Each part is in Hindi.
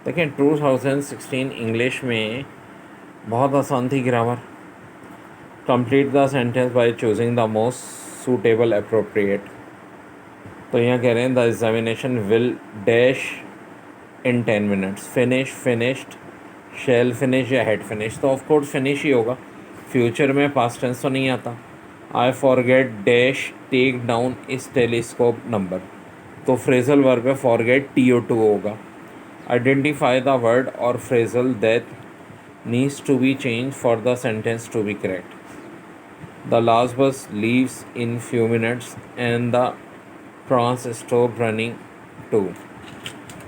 देखें 2016 इंग्लिश में बहुत आसान थी grammar. Complete the sentence by choosing the most suitable appropriate. तो यहाँ कह रहे हैं the examination will dash in 10 minutes. Finish, finished, shall finish या हेड फिनिश। तो ऑफ कोर्स फिनिश ही होगा, फ्यूचर में पास्ट टेंस तो नहीं आता। I forget dash take down his telescope number. तो फ्रेजल वर्ब पे फॉरगेट TO2 होगा। आइडेंटिफाई द वर्ड और phrasal that needs to B change for the sentence to be correct. The last bus leaves in few minutes and the trains stop running too.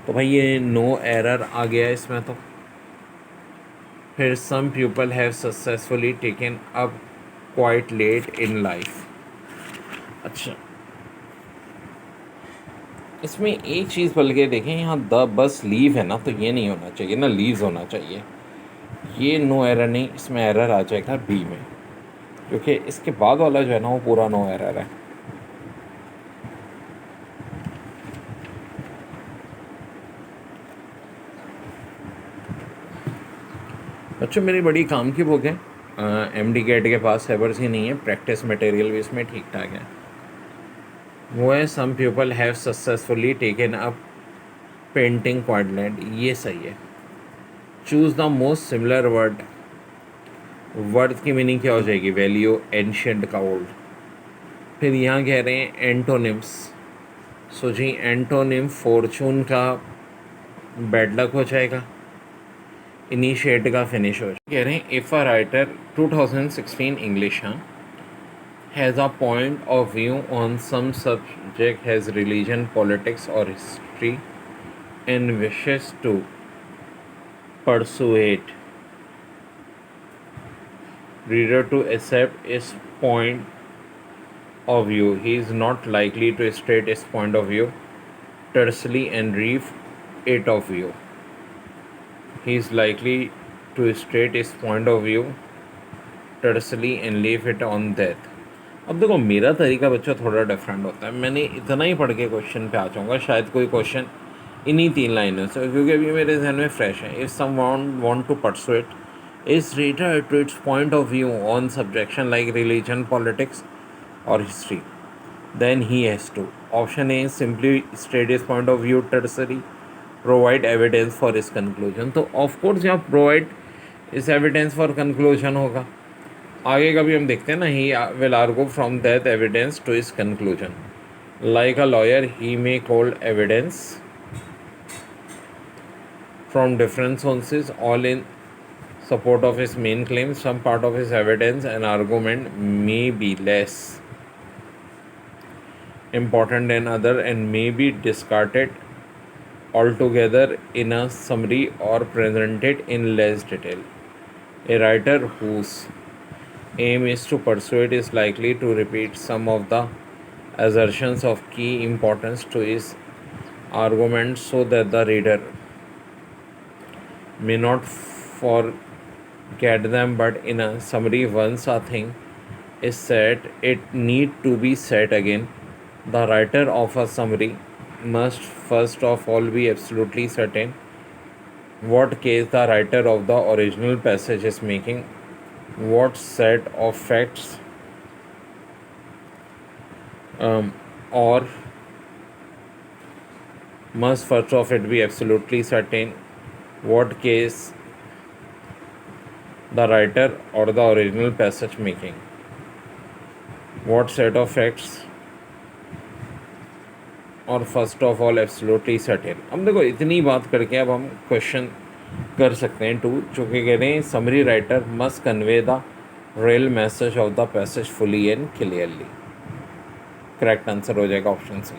तो भाई ये नो एरर आ गया इसमें। तो फिर some people have successfully taken up quite late in life. अच्छा, इसमें एक चीज़ बल्कि देखें, यहाँ द बस लीव है ना, तो ये नहीं होना चाहिए ना, लीव्स होना चाहिए। ये नो एरर नहीं, इसमें एरर आ जाएगा बी में, क्योंकि इसके बाद वाला जो है ना वो पूरा नो एरर है। बच्चों मेरी बड़ी काम की बुक है, MD गेट के पास हैवर्स ही नहीं है, प्रैक्टिस मटेरियल भी इसमें ठीक ठाक है। वो है some people have successfully taken up painting quadrant, ये सही है। Choose the most similar word. Word की मीनिंग क्या हो जाएगी? वैल्यू, एंशियंट का ओल्ड। फिर यहाँ कह रहे हैं एंटोनिम्स। सो जी एंटोनिम फॉर्चून का बैड लक हो जाएगा, इनिशिएट का फिनिश हो जाएगा। कह रहे हैं if a writer 2016 English has a point of view on some subject, has religion, politics और history and wishes to persuade reader to accept his point of view, he is not likely to state his point of view tersely and leave it of view. He is likely to state his point of view tersely and leave it on that. अब देखो मेरा तरीका बच्चा थोड़ा डिफरेंट होता है। मैंने इतना ही पढ़ के क्वेश्चन पे आ जाऊँगा, शायद कोई क्वेश्चन इन्हीं 3 लाइनों से, क्योंकि अभी मेरे जहन में फ्रेश है। If someone want to persuade is reader to its point of view on subjection like religion, politics और history, then he has to. Option a simply state is point of view tersely, provide evidence for is conclusion. तो ऑफकोर्स यहाँ provide is evidence for conclusion होगा। आगे का भी हम देखते हैं ना, he will argue from that evidence to is conclusion. Like a lawyer he may cold evidence from different sources, all in support of his main claim. Some part of his evidence and argument may be less important than other and may be discarded altogether in a summary or presented in less detail. A writer whose aim is to persuade is likely to repeat some of the assertions of key importance to his argument so that the reader may not forget them, but in a summary, once a thing is said, it need to be said again. The writer of a summary must first of all be absolutely certain what case the writer of the original passage is making, what set of facts or must first of it be absolutely certain what case the writer or the original passage making, what set of facts और first of all absolutely certain. अब देखो इतनी बात करके अब हम क्वेश्चन कर सकते हैं 2, जो कि कह रहे हैं summary writer must convey the real message of the passage fully and clearly. Correct answer हो जाएगा ऑप्शन सी।